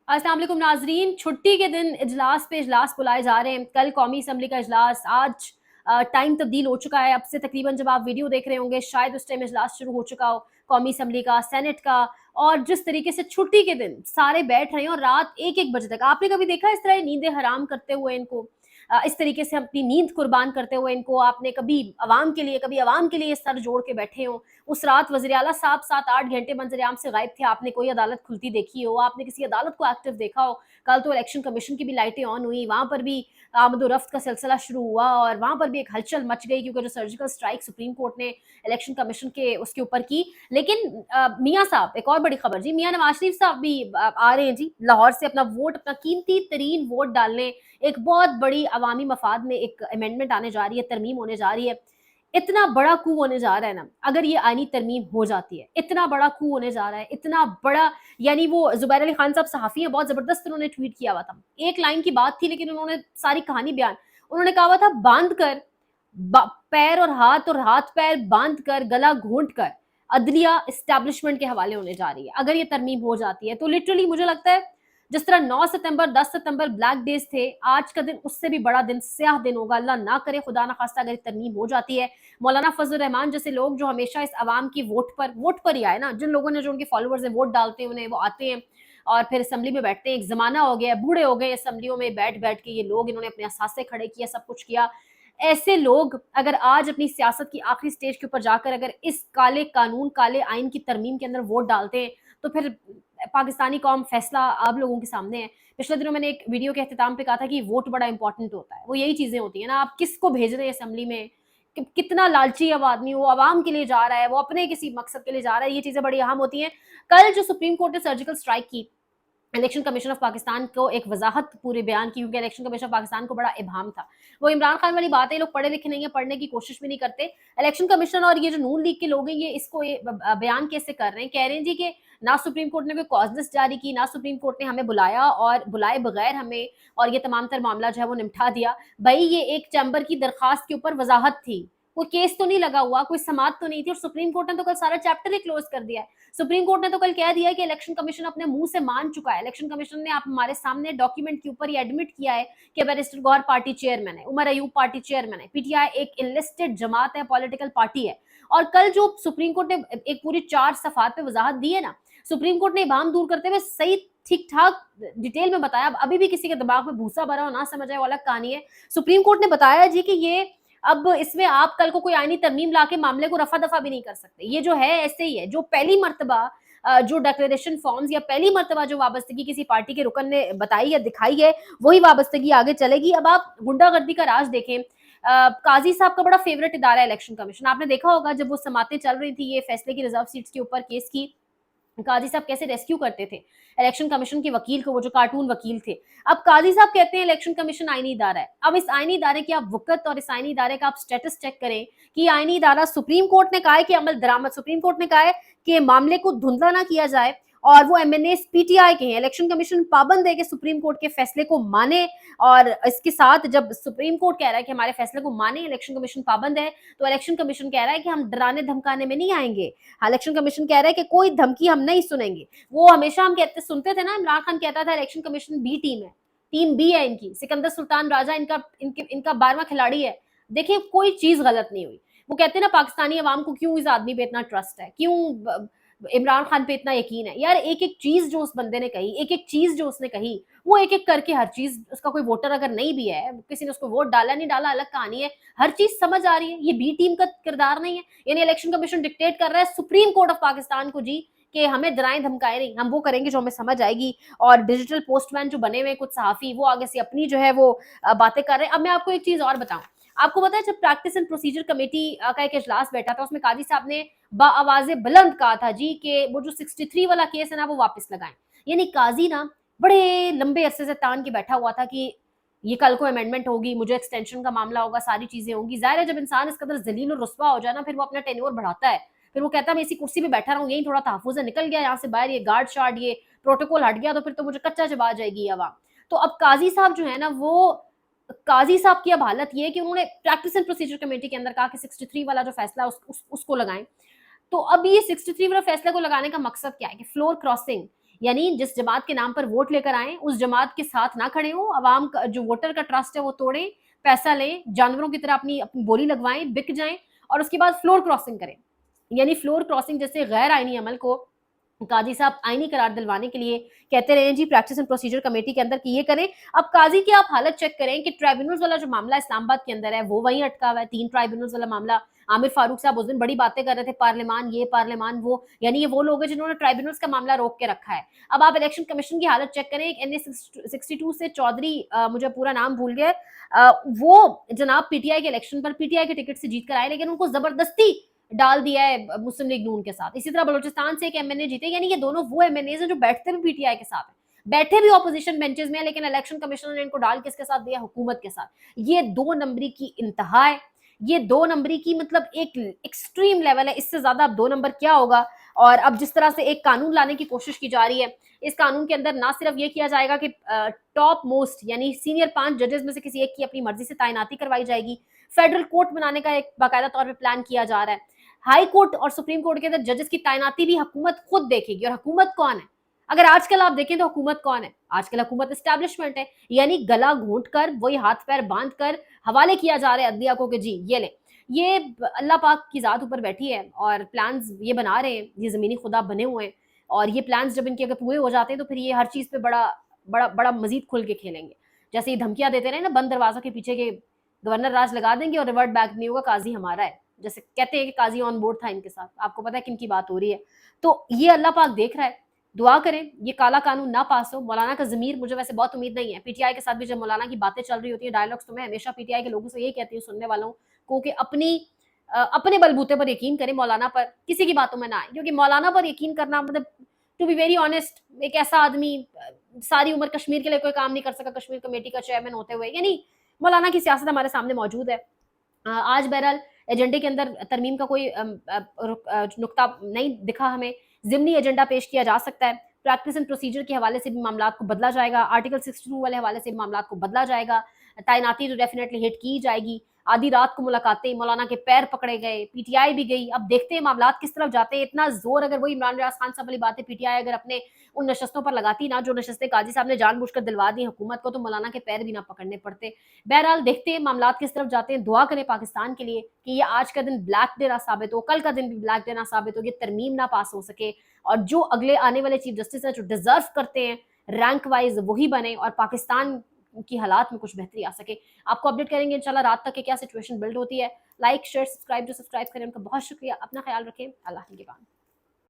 अस्सलाम वालेकुम नाजरीन। छुट्टी के दिन इजलास पे इजलास बुलाए जा रहे हैं। कल कौमी असम्बली का इजलास, आज टाइम तब्दील हो चुका है। अब से तकरीबन जब आप वीडियो देख रहे होंगे शायद उस टाइम इजलास शुरू हो चुका हो, कौमी असम्बली का, सेनेट का। और जिस तरीके से छुट्टी के दिन सारे बैठ रहे हैं और रात 1-1 बजे तक, आपने कभी देखा इस तरह नींदें हराम करते हुए इनको, इस तरीके से अपनी नींद कुर्बान करते हुए इनको? आपने कभी अवाम के लिए सर जोड़ के बैठे हो? उस रात वज़ीर आला साहब 7-8 घंटे मंजर-ए-आम से गायब थे। आपने कोई अदालत खुलती देखी हो? आपने किसी अदालत को एक्टिव देखा हो? कल तो इलेक्शन कमीशन की भी लाइटें ऑन हुई, वहाँ पर भी आमद-ओ-रफ्त का सिलसिला शुरू हुआ और वहाँ पर भी एक हलचल मच गई, क्योंकि जो सर्जिकल स्ट्राइक सुप्रीम कोर्ट ने इलेक्शन कमीशन के उसके ऊपर की। लेकिन मियाँ साहब, एक और बड़ी खबर जी, मियाँ नवाज शरीफ साहब भी आ रहे हैं जी लाहौर से अपना वोट, अपना कीमती तरीन वोट डालने। एक बहुत बड़ी अवामी मफाद में एक अमेंडमेंट आने जा रही है, तरमीम होने जा रही है। इतना बड़ा कू होने जा रहा है ना, अगर ये आईनी तरमीम हो जाती है, इतना बड़ा कू होने जा रहा है, इतना बड़ा। यानी वो जुबैर अली खान साहब सहाफ़ी हैं, बहुत ज़बरदस्त उन्होंने ट्वीट किया हुआ था। एक लाइन की बात थी लेकिन उन्होंने सारी कहानी बयान, उन्होंने कहा हुआ था, बांध कर पैर और हाथ पैर बांध कर, गला घोंट कर अदलिया एस्टैब्लिशमेंट के हवाले होने जा रही है अगर ये तरमीम हो जाती है। तो लिटरली मुझे लगता है जिस तरह 9 सितंबर 10 सितंबर ब्लैक डेज थे, आज का दिन उससे भी बड़ा दिन, स्याह दिन होगा। अल्लाह ना करे, खुदा ना खास्ता, अगर ये तरमीम हो जाती है। मौलाना फजल रहमान जैसे लोग जो हमेशा इस अवाम की वोट पर ही आए ना, जिन लोगों ने, जो उनके फॉलोअर्स हैं, वोट डालते हैं उन्हें, वो आते हैं और फिर असम्बली में बैठते हैं। एक जमाना हो गया है, बूढ़े हो गए असम्बलियों में बैठ बैठ के ये लोग, इन्होंने अपने असासे खड़े किया, सब कुछ किया। ऐसे लोग अगर आज अपनी सियासत की आखिरी स्टेज के ऊपर जाकर अगर इस काले कानून, काले आइन की तरमीम के अंदर वोट डालते हैं, तो फिर पाकिस्तानी कौम फैसला आप लोगों के सामने है। पिछले दिनों मैंने एक वीडियो के अख्तिताम पे कहा था कि वोट बड़ा इंपॉर्टेंट होता है। वो यही चीजें होती है ना, आप किसको भेज रहे हैं असम्बली में, कितना लालची अब आदमी, वो आवाम के लिए जा रहा है, वो अपने किसी मकसद के लिए जा रहा है, ये चीजें बड़ी अहम होती हैं। कल जो सुप्रीम कोर्ट ने सर्जिकल स्ट्राइक की, इलेक्शन कमीशन ऑफ पाकिस्तान को एक वजाहत पूरे बयान की, क्योंकि इलेक्शन कमीशन ऑफ पाकिस्तान को बड़ा इबाम था। वो इमरान खान वाली बात है, लोग पढ़े लिखे नहीं है, पढ़ने की कोशिश भी नहीं करते। इलेक्शन कमीशन और ये जो नून लीग के लोग हैं, ये इसको बयान कैसे कर रहे हैं? कह रहे हैं जी कि ना सुप्रीम कोर्ट ने कोई कॉज लिस्ट जारी की, ना सुप्रीम कोर्ट ने हमें बुलाया और बुलाए बगैर हमें और ये तमाम तर मामला जो है वो निपटा दिया। भाई ये एक चैम्बर की दरखास्त के ऊपर वजाहत थी, कोई केस तो नहीं लगा हुआ, कोई समात तो नहीं थी, और सुप्रीम कोर्ट ने तो कल सारा चैप्टर ही क्लोज कर दिया है। सुप्रीम कोर्ट ने तो कल कह दिया कि इलेक्शन कमीशन अपने मुंह से मान चुका है। इलेक्शन कमीशन ने आप हमारे सामने डॉक्यूमेंट के ऊपर ये एडमिट किया है कि बैरिस्टर गौहर पार्टी चेयरमैन है, उमर अयूब पार्टी चेयरमैन है, पीटीआई एक इनलिस्टेड जमात है, पॉलिटिकल पार्टी है। और कल जो सुप्रीम कोर्ट ने एक पूरी 4 सफात पे वजाहत दी है ना, सुप्रीम कोर्ट ने इबाम दूर करते हुए सही ठीक ठाक डिटेल में बताया। अभी भी किसी के दिमाग में भूसा भरा हो, ना समझ आए, वो अलग कहानी है। सुप्रीम कोर्ट ने बताया जी कि ये अब इसमें आप कल को कोई आईनी तरमीम लाके मामले को रफा दफा भी नहीं कर सकते। ये जो है ऐसे ही है, जो पहली मर्तबा जो डिक्लेरेशन फॉर्म्स या पहली मर्तबा जो वाबस्तगी किसी पार्टी के रुकन ने बताई या दिखाई है, वही वाबस्तगी आगे चलेगी। अब आप गुंडागर्दी का राज देखें, काजी साहब का बड़ा फेवरेट इदारा है इलेक्शन कमीशन। आपने देखा होगा जब वो समातें चल रही थी ये फैसले की रिजर्व सीट्स के ऊपर केस की, काजी साहब कैसे रेस्क्यू करते थे इलेक्शन कमीशन के वकील को, वो जो कार्टून वकील थे। अब काजी साहब कहते हैं इलेक्शन कमीशन आईनी इदारा है। अब इस आईनी इदारे की आप वक़्त और इस आईनी इदारे का आप स्टेटस चेक करें कि आईनी इदारा, सुप्रीम कोर्ट ने कहा है कि अमल दरामद, सुप्रीम कोर्ट ने कहा है कि मामले को धुंधला ना किया जाए, और वो एमएनए पीटीआई के हैं। इलेक्शन कमीशन पाबंद है कि सुप्रीम कोर्ट के फैसले को माने, और इसके साथ जब सुप्रीम कोर्ट कह रहा है कि हमारे फैसले को माने, इलेक्शन कमीशन पाबंद है, तो इलेक्शन कमीशन कह रहा है कि हम डराने धमकाने में नहीं आएंगे। इलेक्शन कमीशन कह रहा है कि कोई धमकी हम नहीं सुनेंगे। वो हमेशा हम कहते सुनते थे ना, इमरान खान कहता था इलेक्शन कमीशन बी टीम है, टीम बी है इनकी, सिकंदर सुल्तान राजा इनका 12वां खिलाड़ी है। देखिए कोई चीज गलत नहीं हुई। वो कहते हैं ना, पाकिस्तानी अवाम को क्यों इस आदमी पे इतना ट्रस्ट है, क्यों इमरान खान पे इतना यकीन है। यार एक एक चीज जो उस बंदे ने कही, एक एक चीज जो उसने कही, वो एक एक करके हर चीज, उसका कोई वोटर अगर नहीं भी है, किसी ने उसको वोट डाला नहीं डाला अलग कहानी है, हर चीज समझ आ रही है। ये बी टीम का किरदार नहीं है। यानी इलेक्शन कमीशन डिक्टेट कर रहा है सुप्रीम कोर्ट ऑफ पाकिस्तान को जी कि हमें डराएं धमकाए नहीं, हम वो करेंगे जो हमें समझ आएगी। और डिजिटल पोस्टमैन जो बने हुए कुछ सहाफी, वो आगे से अपनी जो है वो बातें कर रहे हैं। अब मैं आपको एक चीज और बताऊं, आपको पता है जब प्रैक्टिस एंड प्रोसीजर कमेटी का एक इजलास बैठा था, उसमें काजी साहब ने बाआवाज़े बुलंद कहा था जी कि वो जो 63 वाला केस है ना, वो वापस लगाएं। यानी काजी ना बड़े लंबे अरसे से तान के बैठा हुआ था कि ये कल को अमेंडमेंट होगी, मुझे एक्सटेंशन का मामला होगा, सारी चीजें होंगी। जाहिर है जब इंसान इस कदर जलील और रुस्वा हो जाए ना, फिर वो अपना टेन्योर बढ़ाता है। फिर वो कहता है मैं इसी कुर्सी पे बैठा रहूं, यही थोड़ा तहफुज है, निकल गया यहाँ से बाहर, ये गार्ड शार्ड, ये प्रोटोकॉल हट गया तो फिर तो मुझे कच्चा चबा जाएगी ये आवाम। तो अब काजी साहब जो है ना, वो काजी साहब की अब हालत ये है कि उन्होंने प्रैक्टिस एंड प्रोसीजर कमेटी के अंदर कहा कि 63 वाला जो फैसला उसको लगाएं। तो अब ये 63 वाला फैसले को लगाने का मकसद क्या है कि फ्लोर क्रॉसिंग, यानी जिस जमात के नाम पर वोट लेकर आए उस जमात के साथ ना खड़े हों, अवाम का जो वोटर का ट्रस्ट है वो तोड़ें, पैसा लें, जानवरों की तरह अपनी अपनी बोली लगवाएं, बिक जाएं और उसके बाद फ्लोर क्रॉसिंग करें। यानी फ्लोर क्रॉसिंग जैसे गैर आईनी अमल को काजी साहब आईनी करार दिलवाने के लिए कहते रहे जी प्रैक्टिस एंड प्रोसीजर कमेटी के अंदर कि ये करें। अब काजी की आप हालत चेक करें कि ट्राइब्यूनल्स वाला जो मामला इस्लामाबाद के अंदर है वो वहीं अटका हुआ है। 3 ट्राइब्यूनल्स वाला मामला, आमिर फारूक साहब उस दिन बड़ी बातें कर रहे थे, पार्लियामान ये पार्लियामान वो, यानी ये वो लोग हैं जिन्होंने ट्राइब्यूनल्स का मामला रोक के रखा है। अब आप इलेक्शन कमीशन की हालत चेक करें, NA 62 से चौधरी, मुझे पूरा नाम भूल गया, वो जनाब पीटीआई के इलेक्शन पर पीटीआई के टिकट से जीत कर आए, लेकिन उनको जबरदस्ती डाल दिया है मुस्लिम लीग नून के साथ। इसी तरह बलूचिस्तान से एक एमएनए जीते, यानी ये दोनों वो एमएनए हैं जो बैठते भी पीटीआई के साथ है, बैठे भी ऑपोजिशन बेंचेस में, लेकिन इलेक्शन कमिश्नर ने इनको डाल किसके साथ दिया? हुकूमत के साथ। ये 2 नंबरी की इंतहा है, ये 2 नंबरी की मतलब एक एक्सट्रीम लेवल है, इससे ज्यादा अब 2 नंबर क्या होगा। और अब जिस तरह से एक कानून लाने की कोशिश की जा रही है, इस कानून के अंदर ना सिर्फ ये किया जाएगा कि टॉप मोस्ट यानी सीनियर 5 जजेस में से किसी एक की अपनी मर्जी से तैनाती करवाई जाएगी, फेडरल कोर्ट बनाने का एक बाकायदा तौर पर प्लान किया जा रहा है, हाई कोर्ट और सुप्रीम कोर्ट के अंदर जजेस की तैनाती भी हुकूमत खुद देखेगी। और हुकूमत कौन है? अगर आजकल आप देखें तो हुकूमत कौन है? आजकल हुकूमत एस्टैब्लिशमेंट है, यानी गला घोंट कर वही हाथ पैर बांध कर हवाले किया जा रहा है अदलिया को कि जी ये ले। ये अल्लाह पाक की जात ऊपर बैठी है और प्लान्स ये बना रहे हैं, ये जमीनी खुदा बने हुए हैं, और ये प्लान्स जब इनके अगर पूरे हो जाते हैं तो फिर ये हर चीज पे बड़ा बड़ा बड़ा मजीद खुल के खेलेंगे। जैसे ये धमकियां देते रहे ना, बंद दरवाजों के पीछे के गवर्नर राज लगा देंगे और रिवर्ट बैक नहीं होगा, काजी हमारा है, जैसे कहते हैं कि काजी ऑन बोर्ड था इनके साथ। आपको पता है किन की बात हो रही है। तो ये अल्लाह पाक देख रहा है, दुआ करें ये काला कानून ना पास हो। मौलाना का ज़मीर मुझे वैसे बहुत उम्मीद नहीं है। पीटीआई के साथ भी जब मौलाना की बातें चल रही होती है, डायलॉग्स, तो मैं हमेशा पीटीआई के लोगों से यही कहती हूँ, सुनने वालों को, कि अपने बलबूते पर यकीन करें, मौलाना पर किसी की बातों में ना आए, क्योंकि मौलाना पर यकीन करना मतलब टू बी वेरी ऑनेस्ट, एक ऐसा आदमी सारी उम्र कश्मीर के लिए कोई काम नहीं कर सका, कश्मीर कमेटी का चेयरमैन होते हुए, यानी मौलाना की सियासत हमारे सामने मौजूद है। आज बहरहाल एजेंडे के अंदर तरमीम का कोई नुक्ता नहीं दिखा हमें, ज़िमनी एजेंडा पेश किया जा सकता है, प्रैक्टिस एंड प्रोसीजर के हवाले से भी मामलात को बदला जाएगा, आर्टिकल 62 वाले हवाले से भी मामलात को बदला जाएगा, तैनाती तो डेफिनेटली हिट की जाएगी। आधी रात को मुलाकातें, मौलाना के पैर पकड़े गए, पीटीआई भी गई। अब देखते हैं मामलात किस तरफ जाते हैं। इतना जोर अगर वही इमरान रियाज खान साहब वाली बात है, पीटीआई अगर अपने उन नशस्तों पर लगाती ना जो नशस्तें काजी साहब ने जानबूझकर दिलवा दी हुकूमत को, तो मौलाना के पैर भी ना पकड़ने पड़ते। बहरहाल देखते हैं मामलात किस तरफ जाते हैं। दुआ करें पाकिस्तान के लिए कि ये आज का दिन ब्लैक डे ना साबित हो, कल का दिन भी ब्लैक डे ना साबित हो, ये तरमीम ना पास हो सके, और जो अगले आने वाले चीफ जस्टिस है जो डिजर्व करते हैं रैंक वाइज वही बने और पाकिस्तान की हालात में कुछ बेहतरी आ सके। आपको अपडेट करेंगे इंशाल्लाह रात तक के क्या सिचुएशन बिल्ड होती है। लाइक शेयर सब्सक्राइब, जो सब्सक्राइब करें उनका बहुत शुक्रिया। अपना ख्याल रखें। अल्लाह के बाद।